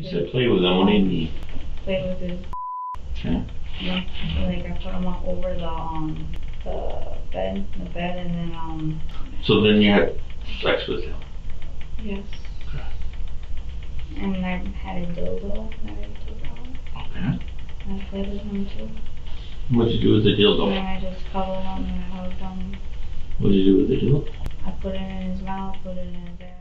You said play with them, what do you mean? Play with his. Okay. Yeah, so like I put him up over the bed, and then So then you had sex with him? Yes. Okay. And I had a dildo that I took out. Okay. And I played with him too. What'd you do with the dildo? And then I just cuddled him and I hugged him. What'd you do with the dildo? I put it in his mouth, put it in his bag.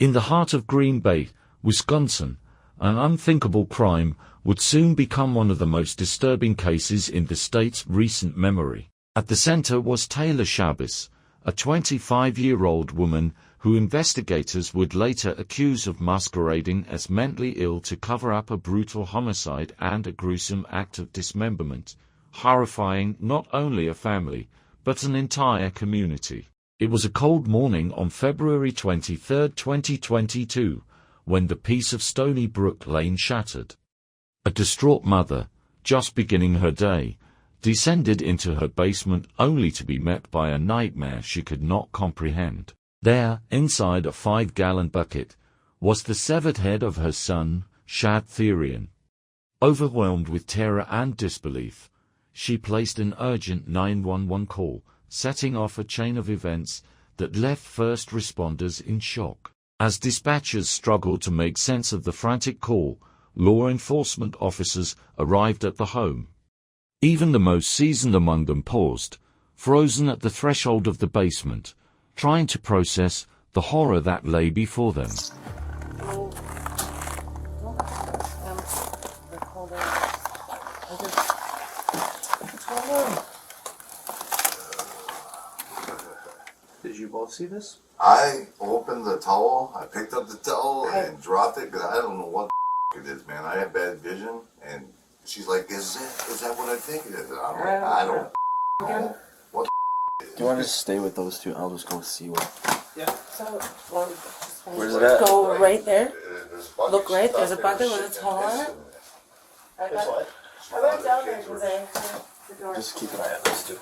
In the heart of Green Bay, Wisconsin, an unthinkable crime would soon become one of the most disturbing cases in the state's recent memory. At the center was Taylor Shabbus, a 25-year-old woman who investigators would later accuse of masquerading as mentally ill to cover up a brutal homicide and a gruesome act of dismemberment, horrifying not only a family, but an entire community. It was a cold morning on February 23, 2022, when the peace of Stony Brook Lane shattered. A distraught mother, just beginning her day, descended into her basement only to be met by a nightmare she could not comprehend. There, inside a 5-gallon bucket, was the severed head of her son, Shad Thyrion. Overwhelmed with terror and disbelief, she placed an urgent 911 call, setting off a chain of events that left first responders in shock. As dispatchers struggled to make sense of the frantic call, law enforcement officers arrived at the home. Even the most seasoned among them paused, frozen at the threshold of the basement, trying to process the horror that lay before them. Did you both see this? I opened the towel, I picked up the towel and dropped it because I don't know what it is, man. I have bad vision, and she's like, is that what I think it is? And I'm like, I don't know what Do you want to just stay with those two? I'll just go see what. Yeah. So, well, Where's it at? go right there. Look right, there's a bucket with a towel on it. I went down there because I had the door. Just keep an eye on those two.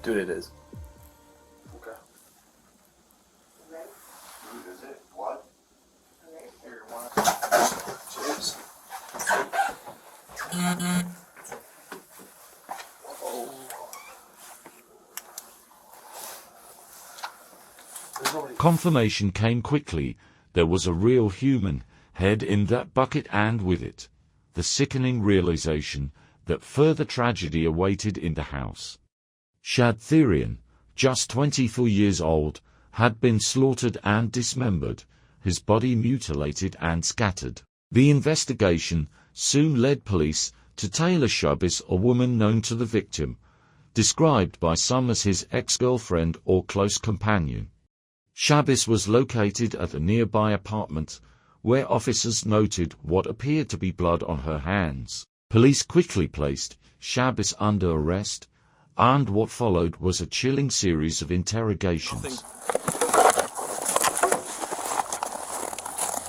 Dude, it is. Okay. Is it? What? Here, one. Cheers. Confirmation came quickly. There was a real human head in that bucket, and with it, the sickening realization that further tragedy awaited in the house. Shad Thyrion, just 24 years old, had been slaughtered and dismembered, his body mutilated and scattered. The investigation soon led police to Taylor Shabbus, a woman known to the victim, described by some as his ex-girlfriend or close companion. Shabbus was located at a nearby apartment, where officers noted what appeared to be blood on her hands. Police quickly placed Shabbus under arrest, and what followed was a chilling series of interrogations.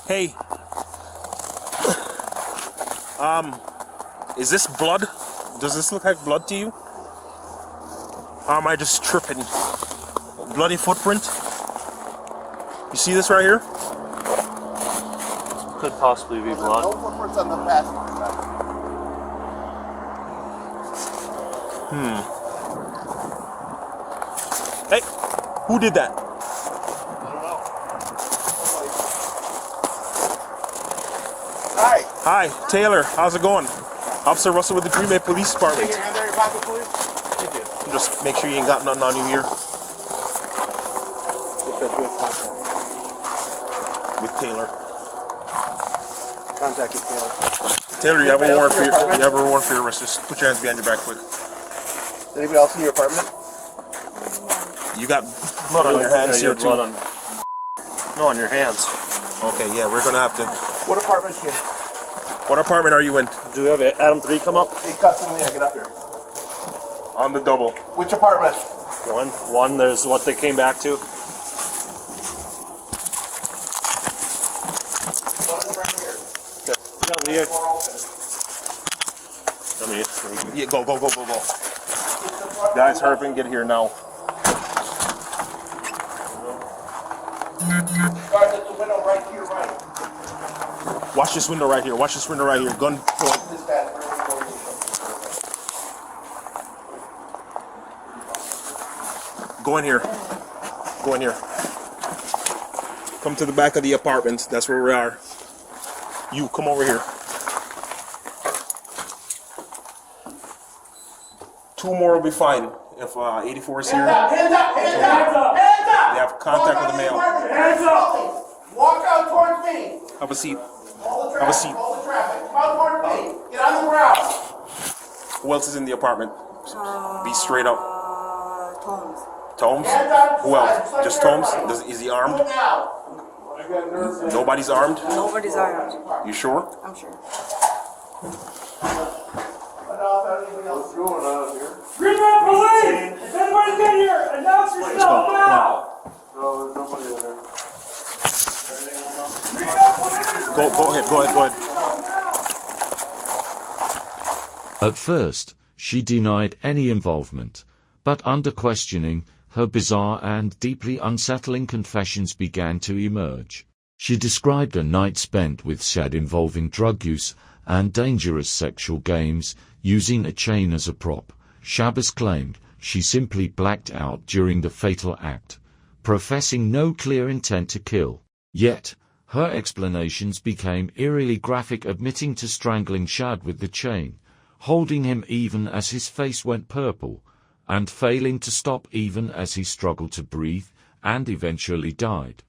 Hey, is this blood? Does this look like blood to you? Or am I just tripping? Bloody footprint? You see this right here? Could possibly be blood. No footprints on the passenger side. Hey, who did that? I don't know. Hi. Hi, Taylor. How's it going? Officer Russell with the Green Bay Police Department. Take your hand out of your pocket, please. Thank you. Just make sure you ain't got nothing on you here. With Taylor. Contact you, Taylor. Taylor, you have a warrant for your arrest. Just put your hands behind your back quick. Anybody else in your apartment? You got blood on your hands here too. No, on your hands. Okay, yeah, we're gonna have to. What apartment is she in? What apartment are you in? Do we have Adam 3 come up? Hey, custom, yeah, get up here. On the double. Which apartment? One. There's what they came back to. Yeah, go. Guys, hurry up and get here now. Watch this window right here. Gun point. Go in here. Come to the back of the apartment. That's where we are. You, come over here. 2 more will be fine. If 84 is here, they have contact with the mail. Hands up! Walk out towards me! Have a seat. All the traffic. Come out towards me! Get on the ground! Who else is in the apartment? Be straight up. Tones. Tomes? Who else? Just Tomes? Is he armed? Nobody's armed? Nobody's armed. You sure? I'm sure. Green Mountain Police! If anybody's in here, announce yourself now! Go ahead. At first, she denied any involvement, but under questioning, her bizarre and deeply unsettling confessions began to emerge. She described a night spent with Shad involving drug use and dangerous sexual games, using a chain as a prop. Shabbus claimed she simply blacked out during the fatal act, professing no clear intent to kill. Yet, her explanations became eerily graphic, admitting to strangling Shad with the chain, holding him even as his face went purple, and failing to stop even as he struggled to breathe, and eventually died.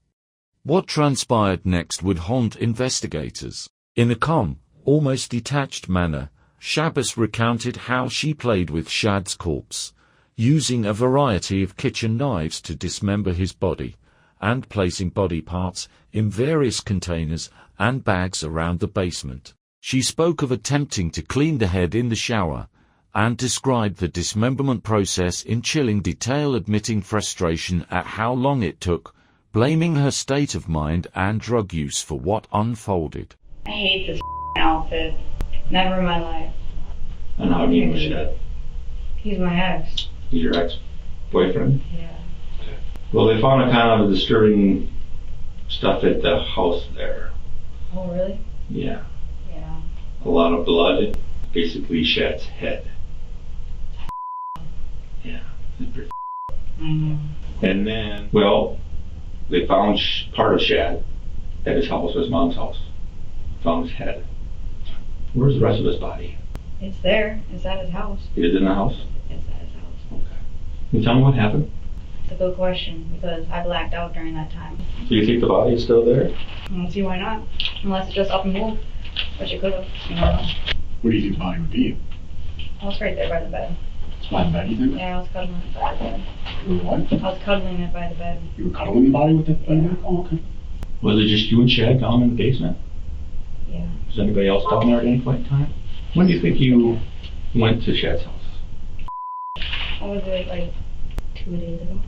What transpired next would haunt investigators. In a calm, almost detached manner, Shabbus recounted how she played with Shad's corpse, using a variety of kitchen knives to dismember his body, and placing body parts in various containers and bags around the basement. She spoke of attempting to clean the head in the shower, and described the dismemberment process in chilling detail, admitting frustration at how long it took, blaming her state of mind and drug use for what unfolded. I hate this outfit. Never in my life. And how do you know Shad? He's my ex. He's your ex-boyfriend? Yeah. Well, they found a kind of disturbing stuff at the house there. Oh, really? Yeah. Yeah. A lot of blood. Basically Shad's head. Yeah. It's pretty I know. And then, well, they found part of Shad at his house, his mom's house. Found his head. Where's the rest of his body? It's there. It's at his house. It is in the house? It's at his house. Okay. Can you tell me what happened? It's a good question because I blacked out during that time. Do you think the body is still there? I don't see why not. Unless it just up and moved, which it could have. You never know. Where do you think the body would be? I was right there by the bed. It's by the bed, you think? Yeah, I was cuddling it by the bed. You were what? I was cuddling it by the bed. You were cuddling the body with the bed? Oh, okay. Was it just you and Shad down in the basement? Yeah. Was anybody else down there at any point in time? When do you think you went to Shad's house? I was like 2 days ago.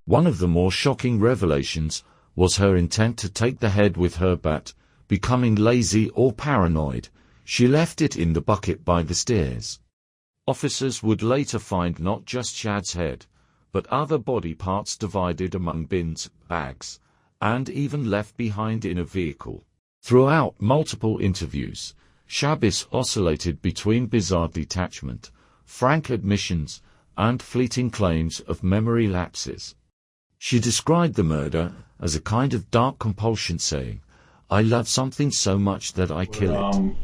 One of the more shocking revelations was her intent to take the head with her, but, becoming lazy or paranoid, she left it in the bucket by the stairs. Officers would later find not just Shad's head, but other body parts divided among bins, bags, and even left behind in a vehicle. Throughout multiple interviews, Shabbus oscillated between bizarre detachment, frank admissions, and fleeting claims of memory lapses. She described the murder as a kind of dark compulsion, saying, "I love something so much that I kill it."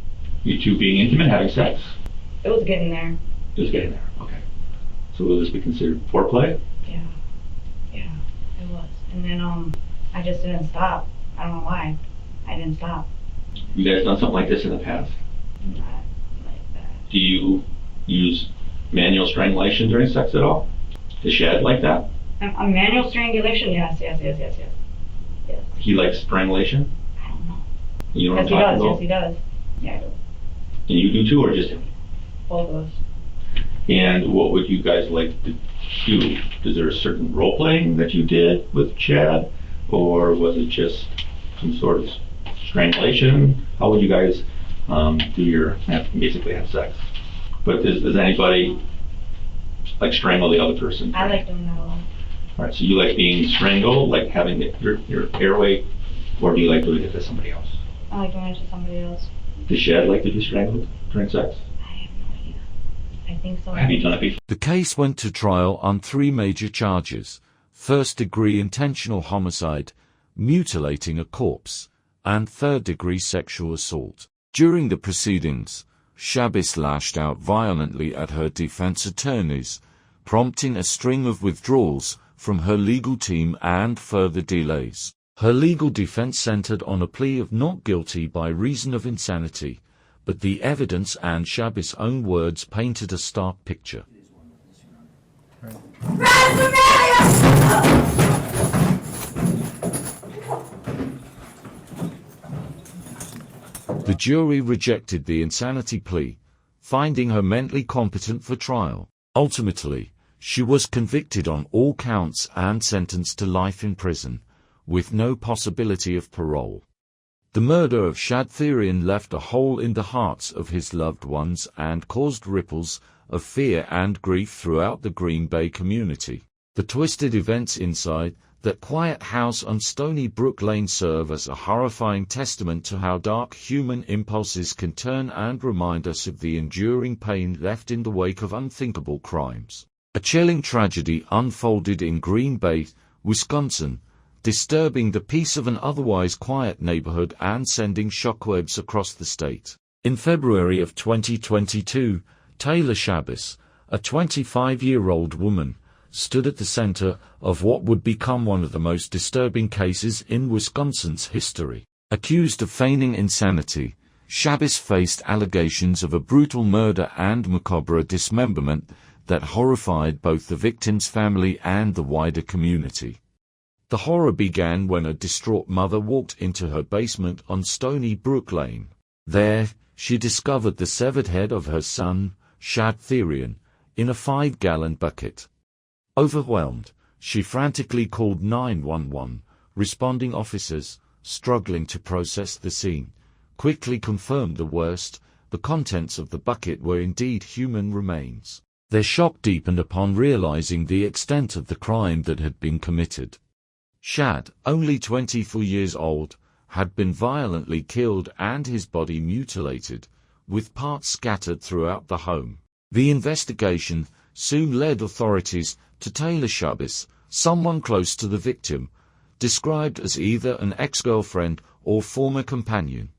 You two being intimate, having sex? It was getting there. It was getting there, okay. So will this be considered foreplay? Yeah. Yeah, it was. And then I just didn't stop. I don't know why. I didn't stop. You guys done something like this in the past? Not like that. Do you use manual strangulation during sex at all? Is Shad like that? A manual strangulation? Yes. Yes. He likes strangulation? I don't know. You know what Yes, I'm he talking does. about? Yes, he does. Yeah, I do. And you do too, or just him? Both of us. And what would you guys like to do? Is there a certain role playing that you did with Shad? Or was it just some sort of strangulation? How would you guys basically have sex. But does anybody like strangle the other person? I like doing that a lot. All right, so you like being strangled, like having your airway, or do you like doing it to somebody else? I like doing it to somebody else. Does Shad like to be strangled during sex? I have no idea. I think so. Have you done it before? The case went to trial on 3 major charges: first-degree intentional homicide, mutilating a corpse, and third-degree sexual assault. During the proceedings, Shabbus lashed out violently at her defense attorneys, prompting a string of withdrawals from her legal team and further delays. Her legal defense centered on a plea of not guilty by reason of insanity, but the evidence and Shabbus' own words painted a stark picture. The jury rejected the insanity plea, finding her mentally competent for trial. Ultimately, she was convicted on all counts and sentenced to life in prison, with no possibility of parole. The murder of Shad Thyrion left a hole in the hearts of his loved ones and caused ripples of fear and grief throughout the Green Bay community. The twisted events inside that quiet house on Stony Brook Lane serve as a horrifying testament to how dark human impulses can turn and remind us of the enduring pain left in the wake of unthinkable crimes. A chilling tragedy unfolded in Green Bay, Wisconsin, disturbing the peace of an otherwise quiet neighborhood and sending shockwaves across the state. In February of 2022, Taylor Shabbus, a 25-year-old woman, stood at the center of what would become one of the most disturbing cases in Wisconsin's history. Accused of feigning insanity, Shabbus faced allegations of a brutal murder and macabre dismemberment that horrified both the victim's family and the wider community. The horror began when a distraught mother walked into her basement on Stony Brook Lane. There, she discovered the severed head of her son, Shad Thyrion, in a 5-gallon bucket. Overwhelmed, she frantically called 911, responding officers, struggling to process the scene, quickly confirmed the worst: the contents of the bucket were indeed human remains. Their shock deepened upon realizing the extent of the crime that had been committed. Shad, only 24 years old, had been violently killed and his body mutilated, with parts scattered throughout the home. The investigation soon led authorities to Taylor Shabbus, someone close to the victim, described as either an ex-girlfriend or former companion.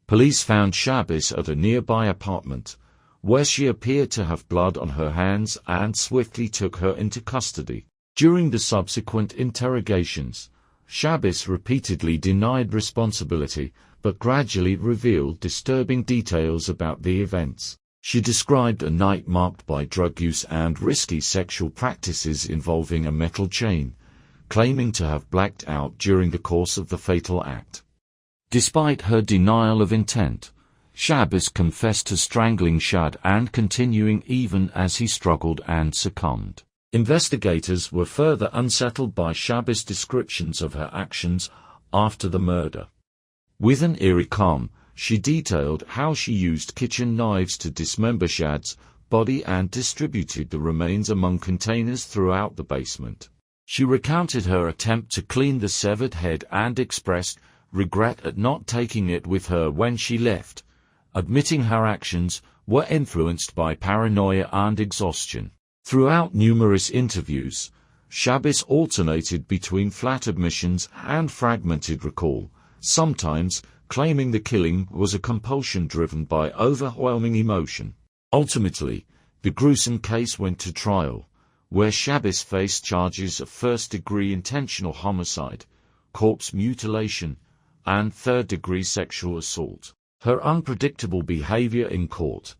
Police found Shabbus at a nearby apartment, where she appeared to have blood on her hands, and swiftly took her into custody. During the subsequent interrogations, Shabbus repeatedly denied responsibility, but gradually revealed disturbing details about the events. She described a night marked by drug use and risky sexual practices involving a metal chain, claiming to have blacked out during the course of the fatal act. Despite her denial of intent, Shabbus confessed to strangling Shad and continuing even as he struggled and succumbed. Investigators were further unsettled by Shabbus' descriptions of her actions after the murder. With an eerie calm, she detailed how she used kitchen knives to dismember Shad's body and distributed the remains among containers throughout the basement. She recounted her attempt to clean the severed head and expressed regret at not taking it with her when she left, admitting her actions were influenced by paranoia and exhaustion. Throughout numerous interviews, Shabbus alternated between flat admissions and fragmented recall, sometimes claiming the killing was a compulsion driven by overwhelming emotion. Ultimately, the gruesome case went to trial, where Shabbus faced charges of first-degree intentional homicide, corpse mutilation, and third-degree sexual assault. Her unpredictable behavior in court,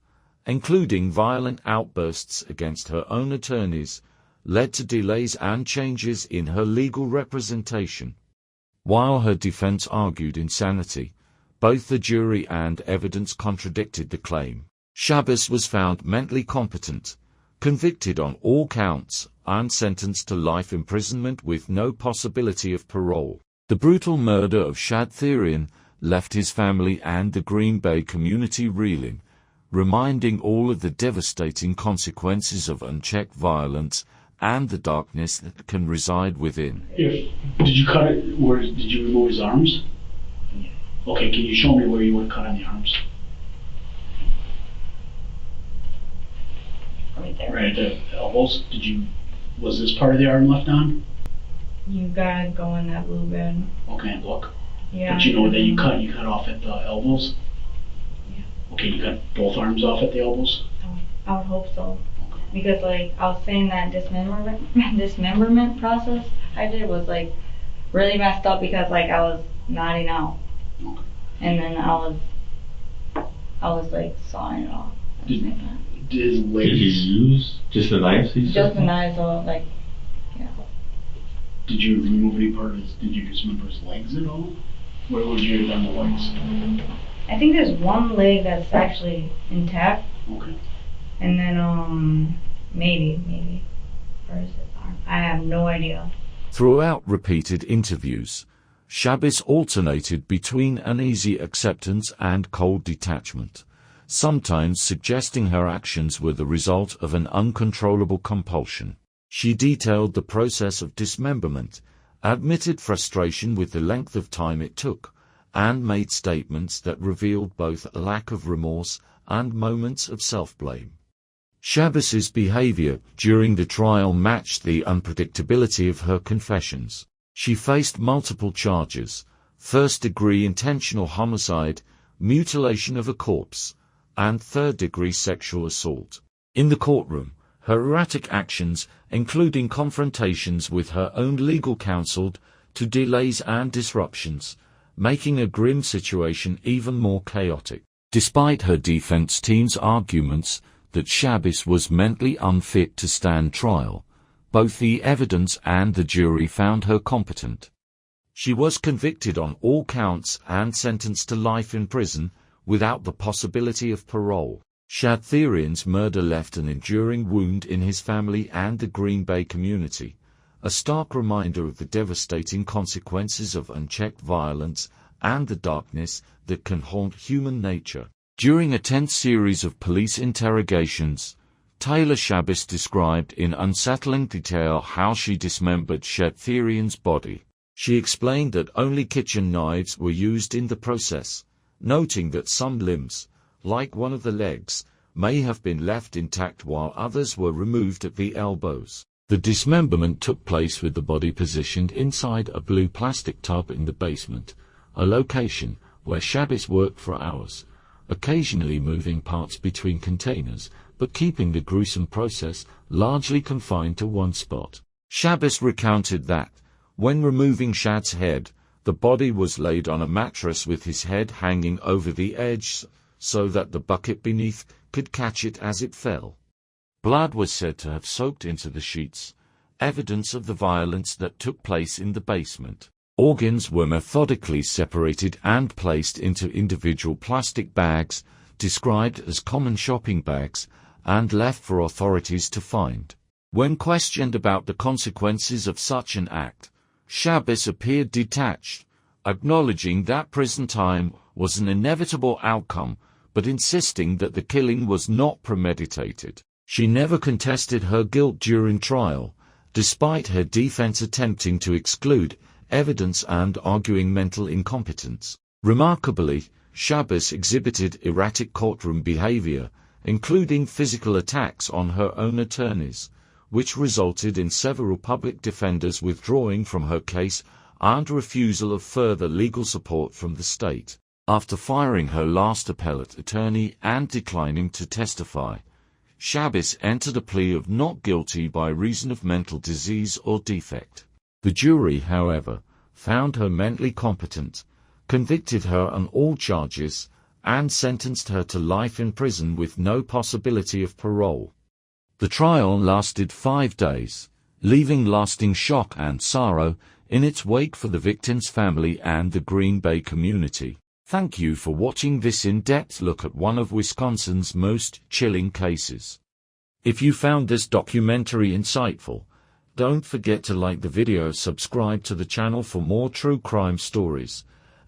including violent outbursts against her own attorneys, led to delays and changes in her legal representation. While her defense argued insanity, both the jury and evidence contradicted the claim. Shabbus was found mentally competent, convicted on all counts, and sentenced to life imprisonment with no possibility of parole. The brutal murder of Shad Thyrion left his family and the Green Bay community reeling, reminding all of the devastating consequences of unchecked violence and the darkness that can reside within. Did you cut it, or did you remove his arms? Yeah. Okay, can you show me where you would cut on the arms? Right there. Right at the elbows? Was this part of the arm left on? You gotta go in that blue bed. Okay, look. Yeah. But you know that you cut off at the elbows? Yeah. Okay, you cut both arms off at the elbows? I would hope so. Because like I was saying, that dismemberment process I did was like really messed up because like I was nodding out. Okay. And then I was like sawing it off. At the same time. Did his Did legs, you use just the knives? Just the knives, so like, yeah. did you remove any part of his, did you dismember his legs at all? Where would you have done the legs? I think there's one leg that's actually intact, Okay. and then maybe, or is it arm? I have no idea. Throughout repeated interviews, Shabbus alternated between uneasy acceptance and cold detachment, sometimes suggesting her actions were the result of an uncontrollable compulsion. She detailed the process of dismemberment, admitted frustration with the length of time it took, and made statements that revealed both a lack of remorse and moments of self-blame. Shabbus's behavior during the trial matched the unpredictability of her confessions. She faced multiple charges: first-degree intentional homicide, mutilation of a corpse, and third-degree sexual assault. In the courtroom, her erratic actions, including confrontations with her own legal counsel, to delays and disruptions, making a grim situation even more chaotic. Despite her defense team's arguments that Shabbus was mentally unfit to stand trial, both the evidence and the jury found her competent. She was convicted on all counts and sentenced to life in prison, without the possibility of parole. Shad Thyrion's murder left an enduring wound in his family and the Green Bay community, a stark reminder of the devastating consequences of unchecked violence and the darkness that can haunt human nature. During a tense series of police interrogations, Taylor Shabbus described in unsettling detail how she dismembered Shad Thyrion's body. She explained that only kitchen knives were used in the process, noting that some limbs, like one of the legs, may have been left intact while others were removed at the elbows. The dismemberment took place with the body positioned inside a blue plastic tub in the basement, a location where Shabbus worked for hours, occasionally moving parts between containers, but keeping the gruesome process largely confined to one spot. Shabbus recounted that, when removing Shad's head, the body was laid on a mattress with his head hanging over the edge so that the bucket beneath could catch it as it fell. Blood was said to have soaked into the sheets, evidence of the violence that took place in the basement. Organs were methodically separated and placed into individual plastic bags, described as common shopping bags, and left for authorities to find. When questioned about the consequences of such an act, Shabbus appeared detached, acknowledging that prison time was an inevitable outcome, but insisting that the killing was not premeditated. She never contested her guilt during trial, despite her defense attempting to exclude evidence and arguing mental incompetence. Remarkably, Shabbus exhibited erratic courtroom behavior, including physical attacks on her own attorneys, which resulted in several public defenders withdrawing from her case and refusal of further legal support from the state. After firing her last appellate attorney and declining to testify, Shabbus entered a plea of not guilty by reason of mental disease or defect. The jury, however, found her mentally competent, convicted her on all charges, and sentenced her to life in prison with no possibility of parole. The trial lasted 5 days, leaving lasting shock and sorrow in its wake for the victim's family and the Green Bay community. Thank you for watching this in-depth look at one of Wisconsin's most chilling cases. If you found this documentary insightful, don't forget to like the video, subscribe to the channel for more true crime stories,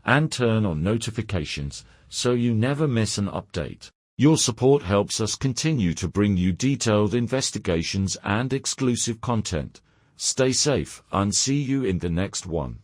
and turn on notifications so you never miss an update. Your support helps us continue to bring you detailed investigations and exclusive content. Stay safe and see you in the next one.